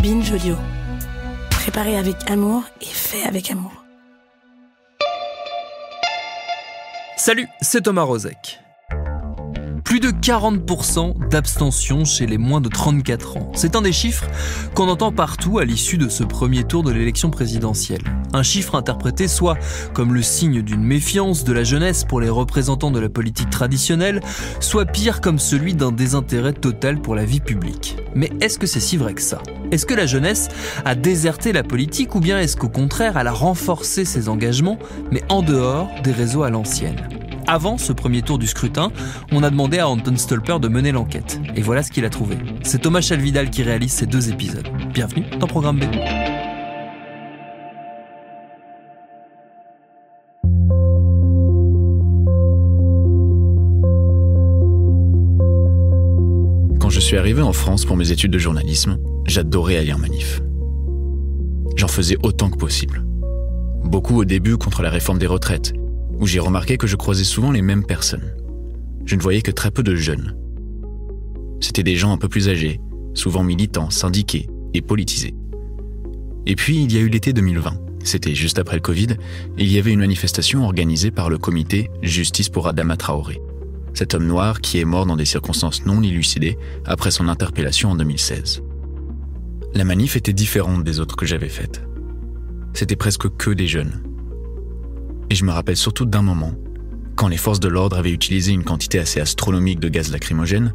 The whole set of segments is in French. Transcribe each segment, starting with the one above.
Binge Audio. Préparé avec amour et fait avec amour. Salut, c'est Thomas Rozek. Plus de 40% d'abstention chez les moins de 34 ans. C'est un des chiffres qu'on entend partout à l'issue de ce premier tour de l'élection présidentielle. Un chiffre interprété soit comme le signe d'une méfiance de la jeunesse pour les représentants de la politique traditionnelle, soit pire comme celui d'un désintérêt total pour la vie publique. Mais est-ce que c'est si vrai que ça ? Est-ce que la jeunesse a déserté la politique ou bien est-ce qu'au contraire elle a renforcé ses engagements, mais en dehors des réseaux à l'ancienne ? Avant ce premier tour du scrutin, on a demandé à Anton Stolper de mener l'enquête. Et voilà ce qu'il a trouvé. C'est Thomas Chalvidal qui réalise ces 2 épisodes. Bienvenue dans Programme B. Quand je suis arrivé en France pour mes études de journalisme, j'adorais aller en manif. J'en faisais autant que possible. Beaucoup au début contre la réforme des retraites, où j'ai remarqué que je croisais souvent les mêmes personnes. Je ne voyais que très peu de jeunes. C'étaient des gens un peu plus âgés, souvent militants, syndiqués et politisés. Et puis, il y a eu l'été 2020. C'était juste après le Covid, et il y avait une manifestation organisée par le comité Justice pour Adama Traoré, cet homme noir qui est mort dans des circonstances non élucidées après son interpellation en 2016. La manif était différente des autres que j'avais faites. C'était presque que des jeunes. Et je me rappelle surtout d'un moment, quand les forces de l'ordre avaient utilisé une quantité assez astronomique de gaz lacrymogène,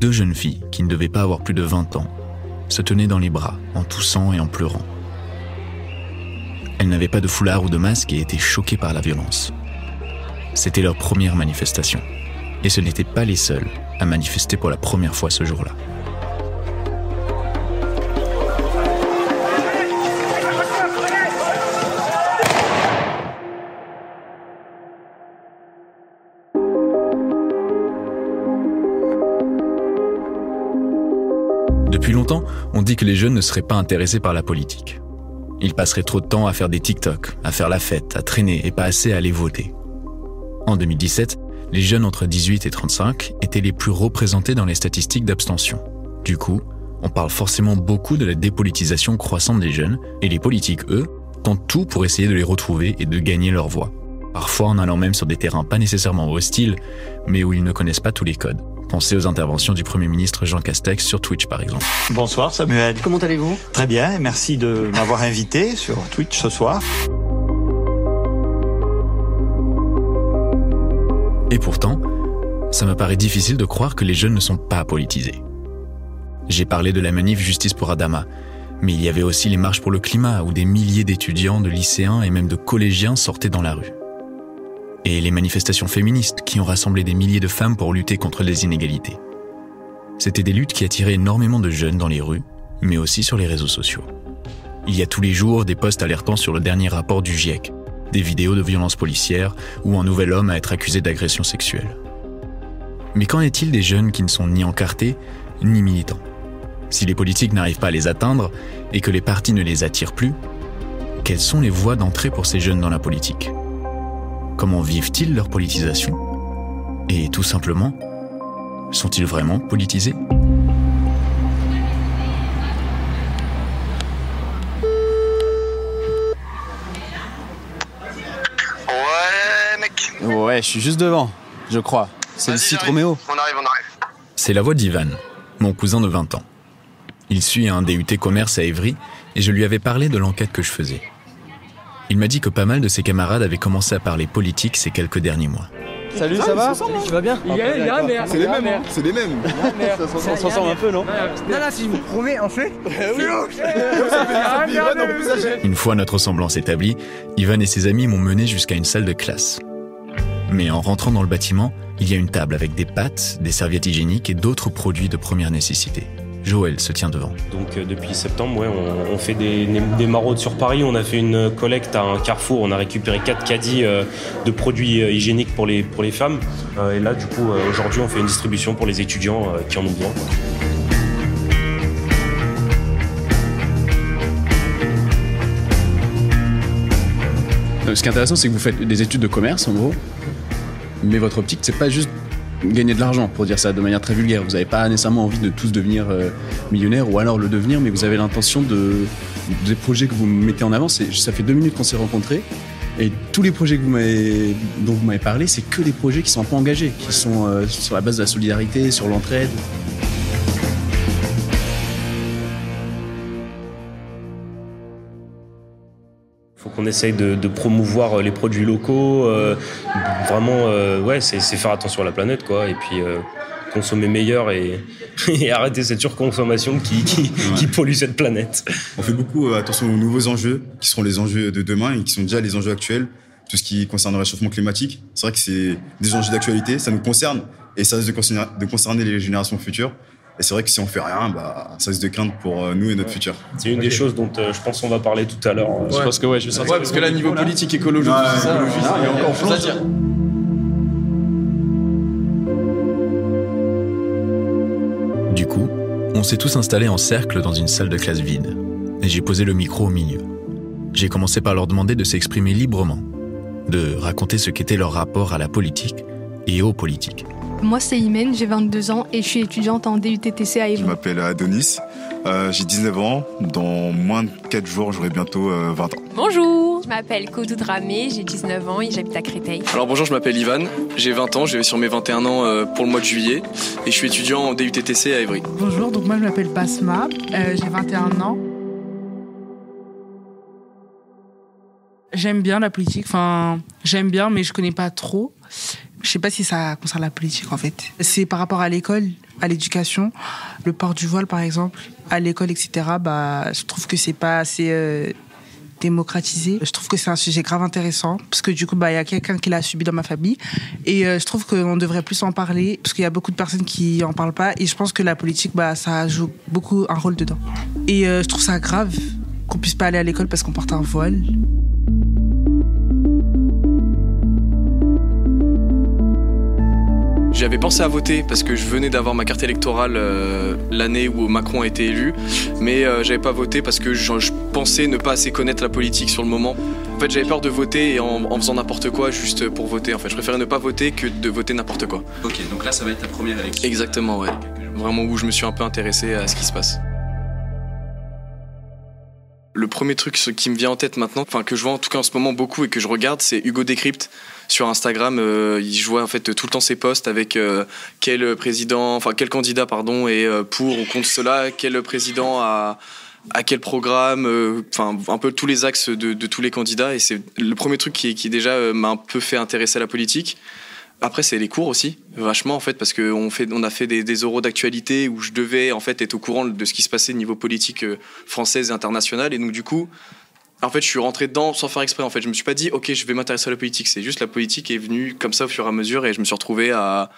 2 jeunes filles, qui ne devaient pas avoir plus de 20 ans, se tenaient dans les bras, en toussant et en pleurant. Elles n'avaient pas de foulard ou de masque et étaient choquées par la violence. C'était leur première manifestation, et ce n'étaient pas les seuls à manifester pour la première fois ce jour-là. Depuis longtemps, on dit que les jeunes ne seraient pas intéressés par la politique. Ils passeraient trop de temps à faire des TikTok, à faire la fête, à traîner et pas assez à aller voter. En 2017, les jeunes entre 18 et 35 étaient les plus représentés dans les statistiques d'abstention. Du coup, on parle forcément beaucoup de la dépolitisation croissante des jeunes et les politiques, eux, tentent tout pour essayer de les retrouver et de gagner leur voix. Parfois en allant même sur des terrains pas nécessairement hostiles, mais où ils ne connaissent pas tous les codes. Pensez aux interventions du Premier ministre Jean Castex sur Twitch par exemple. Bonsoir Samuel. Comment allez-vous ? Très bien, et merci de m'avoir invité sur Twitch ce soir. Et pourtant, ça me paraît difficile de croire que les jeunes ne sont pas politisés. J'ai parlé de la manif Justice pour Adama, mais il y avait aussi les marches pour le climat où des milliers d'étudiants, de lycéens et même de collégiens sortaient dans la rue. Et les manifestations féministes qui ont rassemblé des milliers de femmes pour lutter contre les inégalités. C'était des luttes qui attiraient énormément de jeunes dans les rues, mais aussi sur les réseaux sociaux. Il y a tous les jours des posts alertant sur le dernier rapport du GIEC, des vidéos de violences policières ou un nouvel homme à être accusé d'agression sexuelle. Mais qu'en est-il des jeunes qui ne sont ni encartés, ni militants ? Si les politiques n'arrivent pas à les atteindre et que les partis ne les attirent plus, quelles sont les voies d'entrée pour ces jeunes dans la politique ? Comment vivent-ils leur politisation ? Et tout simplement, sont-ils vraiment politisés ? Ouais, mec. Ouais, je suis juste devant, je crois. C'est le site Roméo. On arrive. C'est la voix d'Ivan, mon cousin de 20 ans. Il suit un DUT commerce à Évry et je lui avais parlé de l'enquête que je faisais. Il m'a dit que pas mal de ses camarades avaient commencé à parler politique ces quelques derniers mois. Salut, ça va ? Tu vas bien ? Il y a un maire. C'est les mêmes, c'est les mêmes. On s'en sort un peu, non ? Non, si je vous promets, en fait. Une fois notre ressemblance établie, Ivan et ses amis m'ont mené jusqu'à une salle de classe. Mais en rentrant dans le bâtiment, il y a une table avec des pâtes, des serviettes hygiéniques et d'autres produits de première nécessité. Joël se tient devant. Donc depuis septembre, on fait des maraudes sur Paris. On a fait une collecte à un carrefour. On a récupéré 4 caddies de produits hygiéniques pour les femmes. Et là, du coup, aujourd'hui, on fait une distribution pour les étudiants qui en ont besoin. Ce qui est intéressant, c'est que vous faites des études de commerce, en gros. Mais votre optique, c'est pas juste gagner de l'argent, pour dire ça de manière très vulgaire. Vous n'avez pas nécessairement envie de tous devenir millionnaires ou alors le devenir, mais vous avez l'intention des projets que vous mettez en avant. Ça fait 2 minutes qu'on s'est rencontrés et tous les projets dont vous m'avez parlé, c'est que des projets qui sont un peu engagés, qui sont sur la base de la solidarité, sur l'entraide. Faut qu'on essaye de promouvoir les produits locaux, vraiment, c'est faire attention à la planète, quoi, et puis consommer meilleur et arrêter cette surconsommation qui pollue cette planète. On fait beaucoup attention aux nouveaux enjeux, qui seront les enjeux de demain et qui sont déjà les enjeux actuels, tout ce qui concerne le réchauffement climatique. C'est vrai que c'est des enjeux d'actualité, ça nous concerne et ça risque de concerner les générations futures. Et c'est vrai que si on fait rien, ça risque de craindre pour nous et notre futur. C'est une des choses dont je pense qu'on va parler tout à l'heure. Je pense que je vais sortir. Parce que là, niveau politique, écologique, tout ça, il y a encore chose à dire. Du coup, on s'est tous installés en cercle dans une salle de classe vide. Et j'ai posé le micro au milieu. J'ai commencé par leur demander de s'exprimer librement, de raconter ce qu'était leur rapport à la politique et aux politiques. Moi, c'est Imen, j'ai 22 ans et je suis étudiante en DUTTC à Évry. Je m'appelle Adonis, j'ai 19 ans. Dans moins de 4 jours, j'aurai bientôt 20 ans. Bonjour, je m'appelle Koudou Dramé, j'ai 19 ans et j'habite à Créteil. Alors bonjour, je m'appelle Ivan, j'ai 20 ans, je vais sur mes 21 ans pour le mois de juillet et je suis étudiant en DUTTC à Évry. Bonjour, donc moi je m'appelle Basma, j'ai 21 ans. J'aime bien la politique, j'aime bien mais je connais pas trop. Je sais pas si ça concerne la politique en fait. C'est par rapport à l'école, à l'éducation, le port du voile par exemple, à l'école, etc. Je trouve que c'est pas assez démocratisé. Je trouve que c'est un sujet grave intéressant parce que du coup, y a quelqu'un qui l'a subi dans ma famille et je trouve qu'on devrait plus en parler parce qu'il y a beaucoup de personnes qui en parlent pas et je pense que la politique, ça joue beaucoup un rôle dedans. Et je trouve ça grave qu'on puisse pas aller à l'école parce qu'on porte un voile. J'avais pensé à voter parce que je venais d'avoir ma carte électorale l'année où Macron a été élu, mais j'avais pas voté parce que je pensais ne pas assez connaître la politique sur le moment. En fait, j'avais peur de voter en faisant n'importe quoi juste pour voter. En fait, je préférais ne pas voter que de voter n'importe quoi. Ok, donc là, ça va être ta première élection. Exactement, ouais. Vraiment où je me suis un peu intéressé à ce qui se passe. Le premier truc qui me vient en tête maintenant, que je vois en tout cas en ce moment beaucoup et que je regarde, c'est Hugo Décrypte sur Instagram. Je vois en fait tout le temps ses posts avec quel candidat est pour ou contre cela, quel président à quel programme, un peu tous les axes de tous les candidats. Et c'est le premier truc qui déjà m'a un peu fait intéresser à la politique. Après, c'est les cours aussi, vachement en fait, parce qu'on a fait des oraux d'actualité où je devais en fait être au courant de ce qui se passait au niveau politique française et internationale. Et donc du coup, en fait, je suis rentré dedans sans faire exprès. En fait, je me suis pas dit, ok, je vais m'intéresser à la politique. C'est juste la politique est venue comme ça au fur et à mesure, et je me suis retrouvé à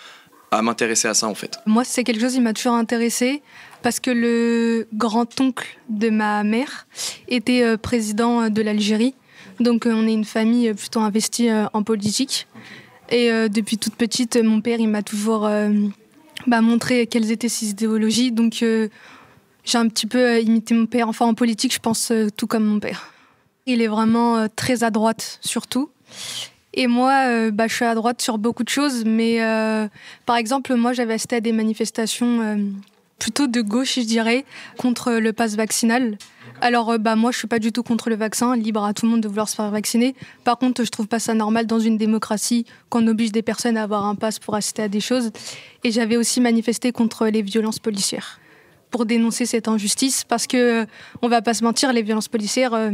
m'intéresser à ça en fait. Moi, c'est quelque chose qui m'a toujours intéressée parce que le grand-oncle de ma mère était président de l'Algérie. Donc, on est une famille plutôt investie en politique. Et depuis toute petite, mon père, il m'a toujours montré quelles étaient ses idéologies. Donc, j'ai un petit peu imité mon père. Enfin, en politique, je pense tout comme mon père. Il est vraiment très à droite, surtout. Et moi, je suis à droite sur beaucoup de choses. Mais par exemple, moi, j'avais assisté à des manifestations plutôt de gauche, je dirais, contre le pass vaccinal. Alors, moi, je suis pas du tout contre le vaccin, libre à tout le monde de vouloir se faire vacciner. Par contre, je trouve pas ça normal dans une démocratie qu'on oblige des personnes à avoir un pass pour assister à des choses. Et j'avais aussi manifesté contre les violences policières pour dénoncer cette injustice parce que, on va pas se mentir, les violences policières,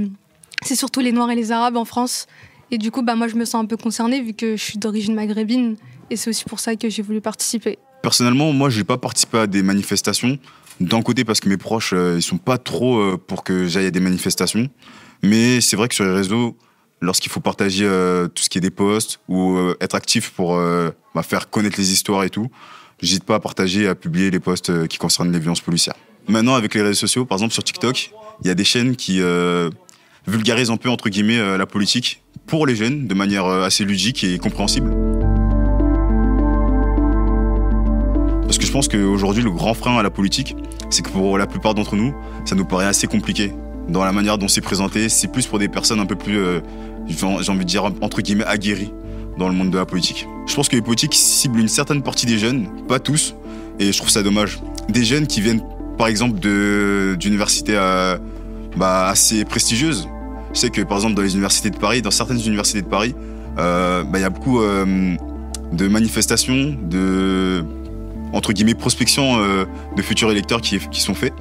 c'est surtout les Noirs et les Arabes en France. Et du coup, moi, je me sens un peu concernée vu que je suis d'origine maghrébine. Et c'est aussi pour ça que j'ai voulu participer. Personnellement, moi, j'ai pas participé à des manifestations. D'un côté, parce que mes proches, ils sont pas trop pour que j'aille à des manifestations. Mais c'est vrai que sur les réseaux, lorsqu'il faut partager tout ce qui est des posts ou être actif pour faire connaître les histoires et tout, j'hésite pas à partager et à publier les posts qui concernent les violences policières. Maintenant, avec les réseaux sociaux, par exemple sur TikTok, il y a des chaînes qui vulgarisent un peu, entre guillemets, la politique pour les jeunes, de manière assez ludique et compréhensible. Parce que je pense qu'aujourd'hui, le grand frein à la politique, c'est que pour la plupart d'entre nous, ça nous paraît assez compliqué. Dans la manière dont c'est présenté, c'est plus pour des personnes un peu plus, j'ai envie de dire, entre guillemets, aguerries. dans le monde de la politique. Je pense que les politiques ciblent une certaine partie des jeunes, pas tous, et je trouve ça dommage. Des jeunes qui viennent par exemple d'universités assez prestigieuses. Je sais que par exemple dans les universités de Paris, dans certaines universités de Paris, y a beaucoup de manifestations, de entre guillemets prospection de futurs électeurs qui sont faits.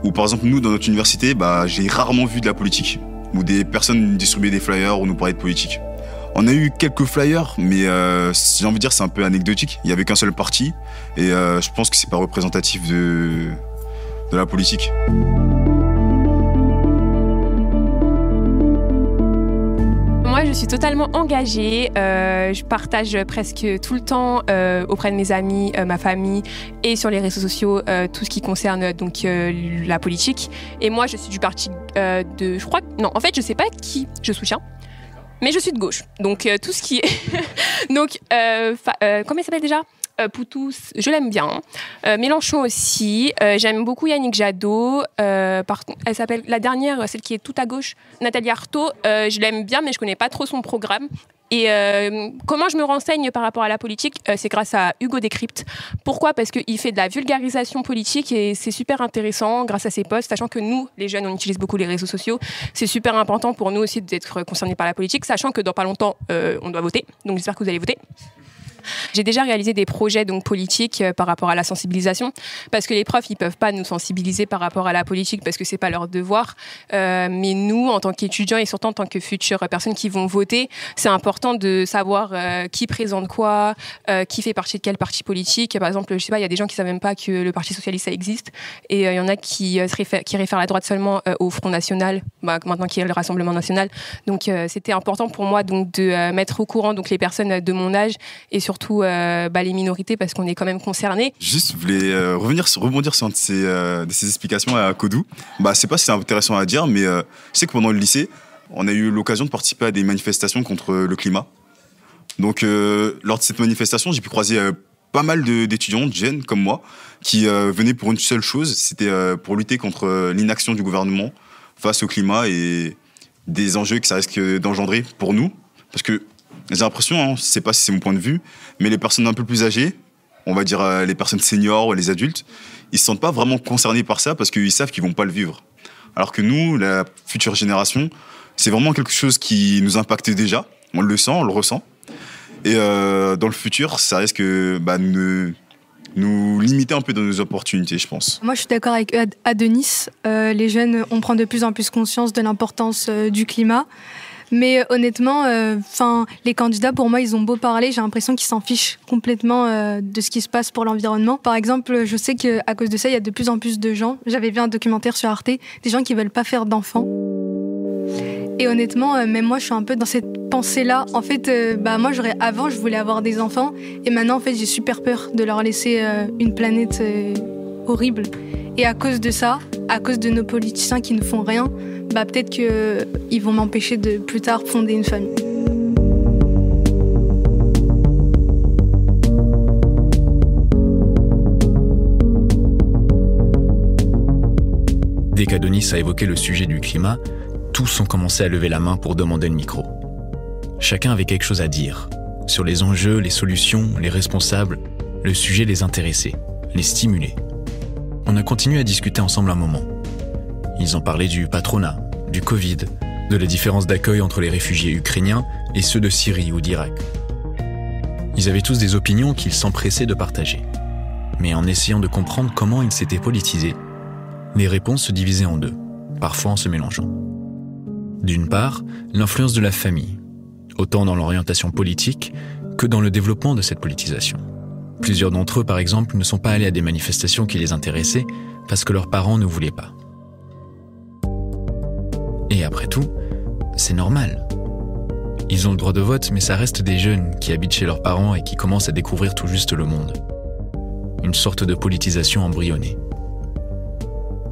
Ou par exemple nous dans notre université, j'ai rarement vu de la politique ou des personnes distribuer des flyers ou nous parler de politique. On a eu quelques flyers, mais j'ai envie de dire c'est un peu anecdotique. Il y avait qu'un seul parti et je pense que c'est pas représentatif de la politique. Moi, je suis totalement engagée. Je partage presque tout le temps auprès de mes amis, ma famille et sur les réseaux sociaux tout ce qui concerne donc la politique. Et moi, je suis du parti je crois. Non, en fait, je sais pas qui je soutiens. Mais je suis de gauche, donc tout ce qui est... donc, comment il s'appelle déjà Poutou, je l'aime bien. Mélenchon aussi. J'aime beaucoup Yannick Jadot. Par contre, elle s'appelle la dernière, celle qui est tout à gauche, Nathalie Arthaud. Je l'aime bien, mais je connais pas trop son programme. Et comment je me renseigne par rapport à la politique, c'est grâce à Hugo Décrypte. Pourquoi ? Parce qu'il fait de la vulgarisation politique et c'est super intéressant grâce à ses posts, sachant que nous, les jeunes, on utilise beaucoup les réseaux sociaux. C'est super important pour nous aussi d'être concernés par la politique, sachant que dans pas longtemps, on doit voter. Donc j'espère que vous allez voter. J'ai déjà réalisé des projets donc politiques par rapport à la sensibilisation, parce que les profs ils peuvent pas nous sensibiliser par rapport à la politique parce que c'est pas leur devoir. Mais nous, en tant qu'étudiants et surtout en tant que futures personnes qui vont voter, c'est important de savoir qui présente quoi, qui fait partie de quel parti politique. Par exemple, je sais pas, il y a des gens qui savent même pas que le Parti socialiste ça existe, et il y en a qui réfèrent la droite seulement au Front National, maintenant qui est le Rassemblement National. Donc c'était important pour moi donc de mettre au courant donc les personnes de mon âge et surtout les minorités parce qu'on est quand même concernés. Juste, je voulais rebondir sur une de ces explications à Kodou. Je sais pas si c'est intéressant à dire, mais je sais que pendant le lycée, on a eu l'occasion de participer à des manifestations contre le climat. Donc, lors de cette manifestation, j'ai pu croiser pas mal d'étudiants, de jeunes comme moi, qui venaient pour une seule chose, c'était pour lutter contre l'inaction du gouvernement face au climat et des enjeux que ça risque d'engendrer pour nous. Parce que j'ai l'impression, je sais pas si c'est mon point de vue, mais les personnes un peu plus âgées, on va dire les personnes seniors ou les adultes, ils se sentent pas vraiment concernés par ça parce qu'ils savent qu'ils vont pas le vivre. Alors que nous, la future génération, c'est vraiment quelque chose qui nous impacte déjà. On le sent, on le ressent. Et dans le futur, ça risque de nous limiter un peu dans nos opportunités, je pense. Moi, je suis d'accord avec Adenis. Les jeunes, on prend de plus en plus conscience de l'importance du climat. Mais honnêtement, les candidats, pour moi, ils ont beau parler, j'ai l'impression qu'ils s'en fichent complètement de ce qui se passe pour l'environnement. Par exemple, je sais qu'à cause de ça, il y a de plus en plus de gens, j'avais vu un documentaire sur Arte, des gens qui veulent pas faire d'enfants. Et honnêtement, même moi, je suis un peu dans cette pensée-là. En fait, moi, avant, je voulais avoir des enfants. Et maintenant, en fait, j'ai super peur de leur laisser une planète horrible. Et à cause de ça, à cause de nos politiciens qui ne font rien, peut-être qu'ils vont m'empêcher de plus tard fonder une famille. Dès qu'Adonis a évoqué le sujet du climat, tous ont commencé à lever la main pour demander le micro. Chacun avait quelque chose à dire sur les enjeux, les solutions, les responsables. Le sujet les intéressait, les stimulait. On a continué à discuter ensemble un moment. Ils ont parlé du patronat, du Covid, de la différence d'accueil entre les réfugiés ukrainiens et ceux de Syrie ou d'Irak. Ils avaient tous des opinions qu'ils s'empressaient de partager. Mais en essayant de comprendre comment ils s'étaient politisés, les réponses se divisaient en deux, parfois en se mélangeant. D'une part, l'influence de la famille, autant dans l'orientation politique que dans le développement de cette politisation. Plusieurs d'entre eux, par exemple, ne sont pas allés à des manifestations qui les intéressaient parce que leurs parents ne voulaient pas. Et après tout, c'est normal. Ils ont le droit de vote, mais ça reste des jeunes qui habitent chez leurs parents et qui commencent à découvrir tout juste le monde. Une sorte de politisation embryonnée.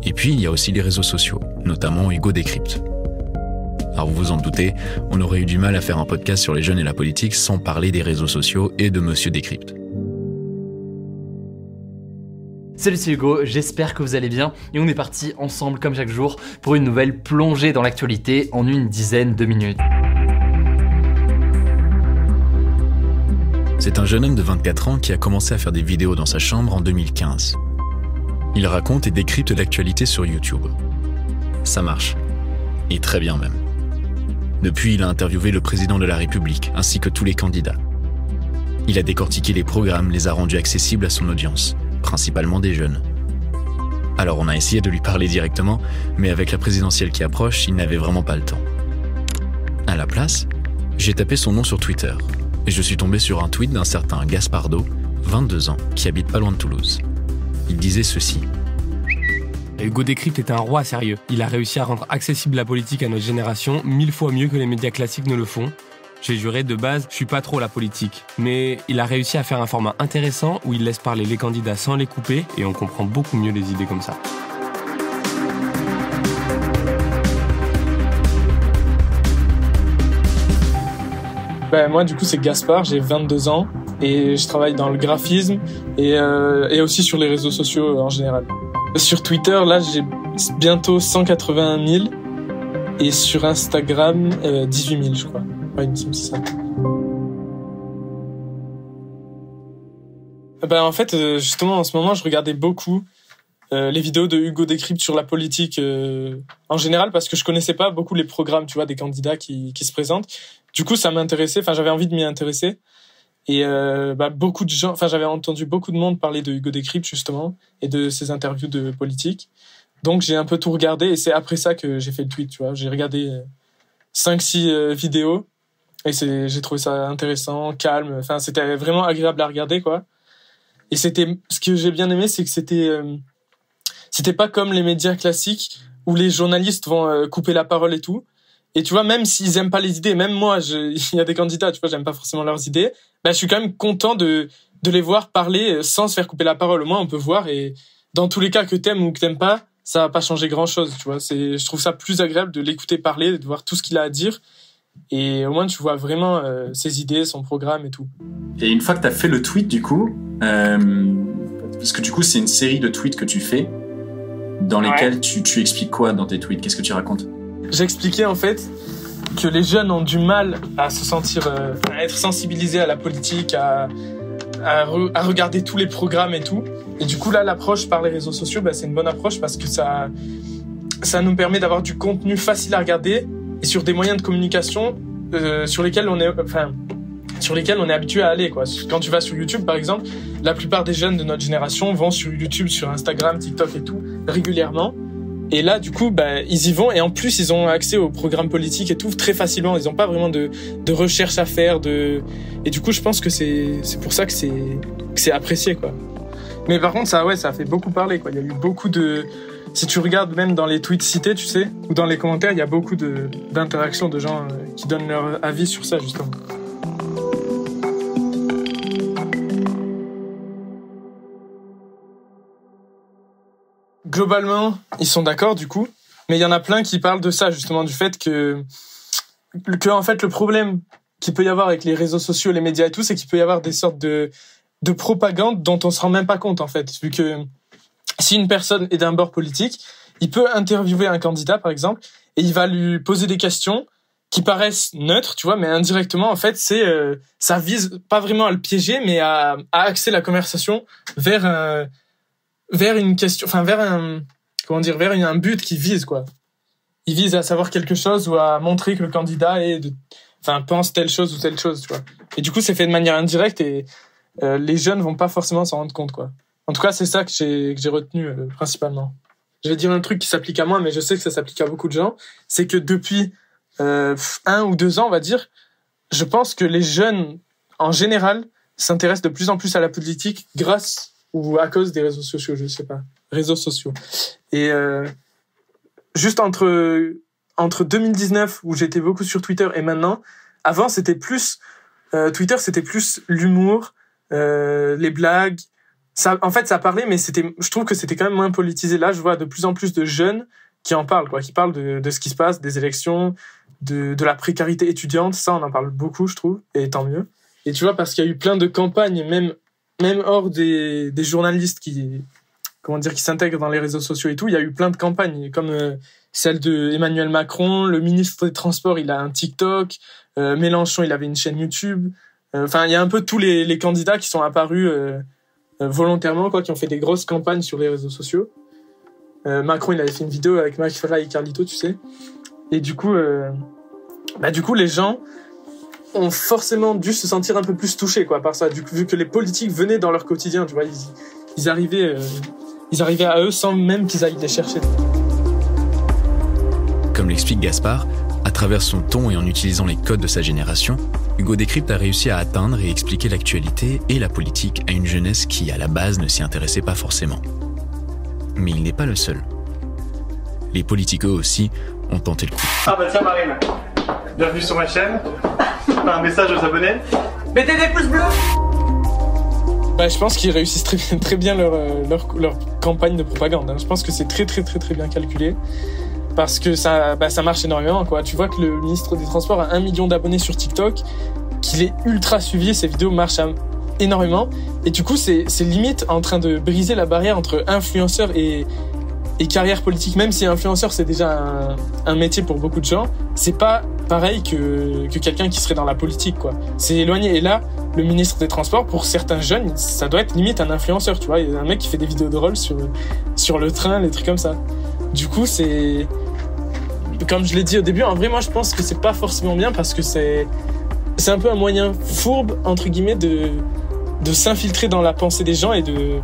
Et puis, il y a aussi les réseaux sociaux, notamment Hugo Décrypte. Alors vous vous en doutez, on aurait eu du mal à faire un podcast sur les jeunes et la politique sans parler des réseaux sociaux et de Monsieur Décrypte. Salut, c'est Hugo, j'espère que vous allez bien et on est parti ensemble comme chaque jour pour une nouvelle plongée dans l'actualité en une dizaine de minutes. C'est un jeune homme de 24 ans qui a commencé à faire des vidéos dans sa chambre en 2015. Il raconte et décrypte l'actualité sur YouTube. Ça marche. Et très bien même. Depuis, il a interviewé le président de la République, ainsi que tous les candidats. Il a décortiqué les programmes, les a rendus accessibles à son audience, principalement des jeunes. Alors on a essayé de lui parler directement, mais avec la présidentielle qui approche, il n'avait vraiment pas le temps. À la place, j'ai tapé son nom sur Twitter, et je suis tombé sur un tweet d'un certain Gaspardo, 22 ans, qui habite pas loin de Toulouse. Il disait ceci. Hugo Décrypte est un roi sérieux. Il a réussi à rendre accessible la politique à notre génération 1000 fois mieux que les médias classiques ne le font. J'ai juré, de base, je suis pas trop la politique. Mais il a réussi à faire un format intéressant où il laisse parler les candidats sans les couper et on comprend beaucoup mieux les idées comme ça. Moi, du coup, c'est Gaspard, j'ai 22 ans et je travaille dans le graphisme et aussi sur les réseaux sociaux en général. Sur Twitter, là, j'ai bientôt 181 000 et sur Instagram, 18 000, je crois. Ouais, il me semble que c'est ça. En fait, justement, en ce moment, je regardais beaucoup les vidéos de Hugo Décrypte sur la politique en général parce que je connaissais pas beaucoup les programmes, tu vois, des candidats qui se présentent. Du coup, ça m'intéressait, j'avais envie de m'y intéresser. Et beaucoup de gens, j'avais entendu beaucoup de monde parler de Hugo Décrypte, justement, et de ses interviews de politique. Donc, j'ai un peu tout regardé et c'est après ça que j'ai fait le tweet, tu vois. J'ai regardé 5-6 vidéos et j'ai trouvé ça intéressant, calme. C'était vraiment agréable à regarder, quoi. Et ce que j'ai bien aimé, c'est que c'était pas comme les médias classiques où les journalistes vont couper la parole et tout. Et tu vois, même s'ils aiment pas les idées, même moi, il y a des candidats, tu vois, j'aime pas forcément leurs idées, je suis quand même content de les voir parler sans se faire couper la parole. Au moins, on peut voir et dans tous les cas que t'aimes ou que t'aimes pas, ça va pas changer grand chose, tu vois. Je trouve ça plus agréable de l'écouter parler, de voir tout ce qu'il a à dire. Et au moins, tu vois vraiment ses idées, son programme et tout. Et une fois que t'as fait le tweet, du coup, parce que du coup, c'est une série de tweets que tu fais, dans lesquels tu expliques quoi dans tes tweets? Qu'est-ce que tu racontes? J'expliquais en fait que les jeunes ont du mal à se sentir, à être sensibilisés à la politique, à regarder tous les programmes et tout. Et du coup là, l'approche par les réseaux sociaux, c'est une bonne approche parce que ça nous permet d'avoir du contenu facile à regarder et sur des moyens de communication sur lesquels on est habitué à aller, quoi. Quand tu vas sur YouTube, par exemple, la plupart des jeunes de notre génération vont sur YouTube, sur Instagram, TikTok et tout régulièrement. Et là, du coup, ils y vont et en plus, ils ont accès aux programmes politiques et tout très facilement. Ils n'ont pas vraiment de recherche à faire. Et du coup, je pense que c'est pour ça que c'est apprécié, quoi. Mais par contre, ça a fait beaucoup parler, quoi. Il y a eu beaucoup de... Si tu regardes même dans les tweets cités, tu sais, ou dans les commentaires, il y a beaucoup d'interactions de gens qui donnent leur avis sur ça, justement. Globalement, ils sont d'accord du coup, mais il y en a plein qui parlent de ça justement, du fait que en fait le problème qu'il peut y avoir avec les réseaux sociaux, les médias et tout, c'est qu'il peut y avoir des sortes de propagande dont on se rend même pas compte en fait, vu que si une personne est d'un bord politique, il peut interviewer un candidat par exemple et il va lui poser des questions qui paraissent neutres, tu vois, mais indirectement en fait ça vise pas vraiment à le piéger, mais à axer la conversation vers une question, vers un but qui vise, quoi. Il vise à savoir quelque chose ou à montrer que le candidat pense telle chose ou telle chose, tu vois. Et du coup, c'est fait de manière indirecte et les jeunes vont pas forcément s'en rendre compte, quoi. En tout cas, c'est ça que j'ai retenu principalement. Je vais dire un truc qui s'applique à moi, mais je sais que ça s'applique à beaucoup de gens. C'est que depuis 1 ou 2 ans, on va dire, je pense que les jeunes, en général, s'intéressent de plus en plus à la politique grâce ou à cause des réseaux sociaux, je sais pas. Réseaux sociaux. Et juste entre 2019, où j'étais beaucoup sur Twitter, et maintenant, avant, c'était plus... Twitter, c'était plus l'humour, les blagues. En fait, ça parlait, mais je trouve que c'était quand même moins politisé. Là, je vois de plus en plus de jeunes qui en parlent, quoi, qui parlent de ce qui se passe, des élections, de la précarité étudiante. Ça, on en parle beaucoup, je trouve, et tant mieux. Et tu vois, parce qu'il y a eu plein de campagnes, même hors des journalistes qui s'intègrent dans les réseaux sociaux et tout, il y a eu plein de campagnes, comme celle de Emmanuel Macron, le ministre des Transports, il a un TikTok, Mélenchon, il avait une chaîne YouTube, Enfin, il y a un peu tous les candidats qui sont apparus volontairement, quoi, qui ont fait des grosses campagnes sur les réseaux sociaux. Macron, il avait fait une vidéo avec McFly et Carlito, tu sais. Et du coup, les gens ont forcément dû se sentir un peu plus touchés, quoi, par ça, vu que les politiques venaient dans leur quotidien, tu vois, ils arrivaient à eux sans même qu'ils aillent les chercher. Comme l'explique Gaspard, à travers son ton et en utilisant les codes de sa génération, Hugo Décrypte a réussi à atteindre et expliquer l'actualité et la politique à une jeunesse qui, à la base, ne s'y intéressait pas forcément. Mais il n'est pas le seul. Les politiques, eux aussi, ont tenté le coup. Ah bah tiens Marine, bienvenue sur ma chaîne. T'as un message aux abonnés? Mettez des pouces bleus. Je pense qu'ils réussissent très bien leur campagne de propagande, hein. Je pense que c'est très bien calculé. Parce que ça marche énormément, quoi. Tu vois que le ministre des Transports a 1 million d'abonnés sur TikTok, qu'il est ultra suivi, ses vidéos marchent énormément. Et du coup, c'est limite en train de briser la barrière entre influenceurs et carrière politique. Même si influenceur, c'est déjà un métier pour beaucoup de gens, c'est pas pareil que quelqu'un qui serait dans la politique, quoi. C'est éloigné. Et là, le ministre des Transports, pour certains jeunes, ça doit être limite un influenceur, tu vois. Il y a un mec qui fait des vidéos drôles sur le train, les trucs comme ça. Du coup, c'est... Comme je l'ai dit au début, en vrai, moi, je pense que c'est pas forcément bien parce que c'est un peu un moyen fourbe, entre guillemets, de s'infiltrer dans la pensée des gens et de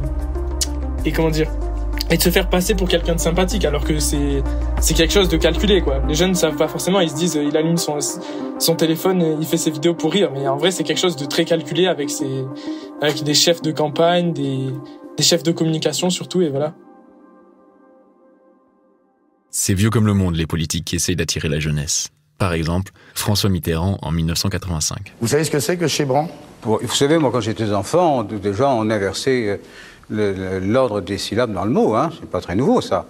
se faire passer pour quelqu'un de sympathique, alors que c'est quelque chose de calculé, quoi. Les jeunes ne savent pas forcément, ils se disent, il allume son téléphone et il fait ses vidéos pour rire, mais en vrai, c'est quelque chose de très calculé avec des chefs de campagne, des chefs de communication surtout, et voilà. C'est vieux comme le monde, les politiques qui essayent d'attirer la jeunesse. Par exemple, François Mitterrand en 1985. Vous savez ce que c'est que Chébrand? Vous savez, moi, quand j'étais enfant, déjà, on inversait l'ordre des syllabes dans le mot, hein. C'est pas très nouveau, ça.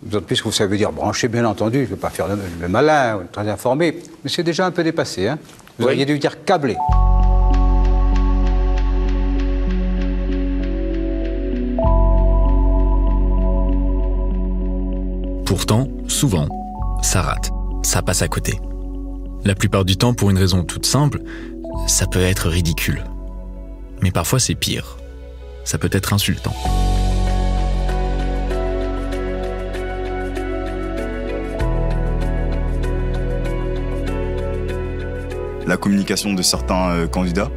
D'autant plus que vous savez dire branché, bien entendu, je ne veux pas faire le malin, ou très informé, mais c'est déjà un peu dépassé, hein. Vous auriez dû dire câblé. Pourtant, souvent, ça rate, ça passe à côté. La plupart du temps, pour une raison toute simple, ça peut être ridicule. Mais parfois c'est pire. Ça peut être insultant. La communication de certains candidats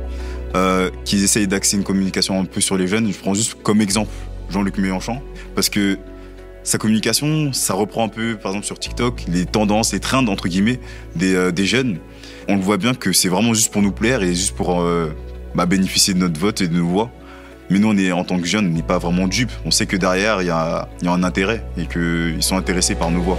qui essayent d'axer une communication un peu sur les jeunes. Je prends juste comme exemple Jean-Luc Mélenchon, parce que sa communication, ça reprend un peu, par exemple sur TikTok, les tendances, les trends, entre guillemets, des jeunes. On le voit bien que c'est vraiment juste pour nous plaire et juste pour bénéficier de notre vote et de nos voix. Mais nous, en tant que jeunes, on n'est pas vraiment dupes. On sait que derrière, il y a un intérêt et qu'ils sont intéressés par nos voix.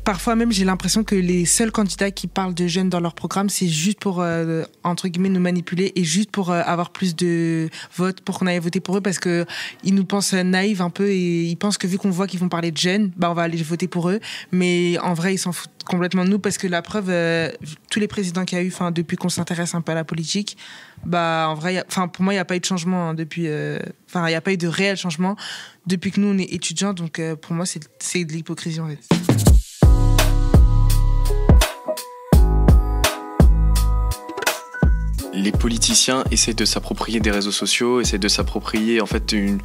Parfois même, j'ai l'impression que les seuls candidats qui parlent de jeunes dans leur programme, c'est juste pour, entre guillemets, nous manipuler et juste pour avoir plus de votes, pour qu'on aille voter pour eux, parce que ils nous pensent naïfs un peu et ils pensent que vu qu'on voit qu'ils vont parler de jeunes, on va aller voter pour eux. Mais en vrai, ils s'en foutent complètement de nous, parce que la preuve, tous les présidents qu'il y a eu, depuis qu'on s'intéresse un peu à la politique, en vrai, pour moi, il n'y a pas eu de changement depuis. Il n'y a pas eu de réel changement depuis que nous, on est étudiants. Donc, pour moi, c'est de l'hypocrisie, en fait. Les politiciens essaient de s'approprier des réseaux sociaux, essaient de s'approprier en fait une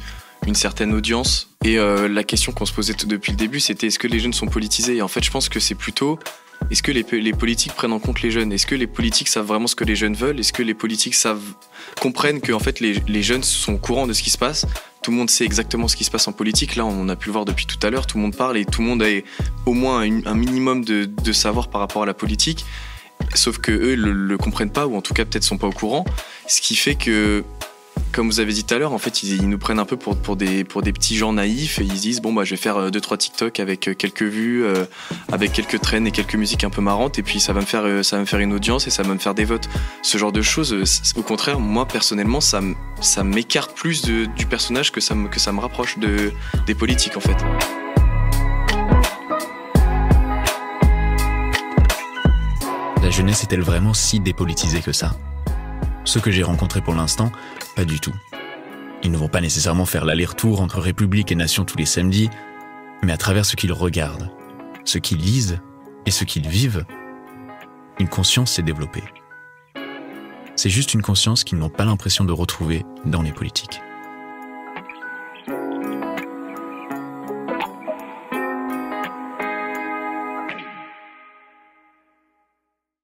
certaine audience. Et la question qu'on se posait depuis le début, c'était est-ce que les jeunes sont politisés? Et en fait, je pense que c'est plutôt est-ce que les politiques prennent en compte les jeunes? Est-ce que les politiques savent vraiment ce que les jeunes veulent? Est-ce que les politiques comprennent que en fait, les jeunes sont au courant de ce qui se passe? Tout le monde sait exactement ce qui se passe en politique. Là, on a pu le voir depuis tout à l'heure. Tout le monde parle et tout le monde a au moins un minimum de savoir par rapport à la politique. Sauf que eux le comprennent pas, ou en tout cas peut-être sont pas au courant, ce qui fait que, comme vous avez dit tout à l'heure, en fait ils nous prennent un peu pour des petits gens naïfs, et ils se disent je vais faire 2-3 TikTok avec quelques vues, avec quelques trends et quelques musiques un peu marrantes, et puis ça va me faire une audience et ça va me faire des votes. Ce genre de choses, au contraire, moi personnellement, ça m'écarte plus du personnage que ça me rapproche des politiques en fait. La jeunesse est-elle vraiment si dépolitisée que ça? Ceux que j'ai rencontrés pour l'instant, pas du tout. Ils ne vont pas nécessairement faire l'aller-retour entre République et Nation tous les samedis, mais à travers ce qu'ils regardent, ce qu'ils lisent et ce qu'ils vivent, une conscience s'est développée. C'est juste une conscience qu'ils n'ont pas l'impression de retrouver dans les politiques.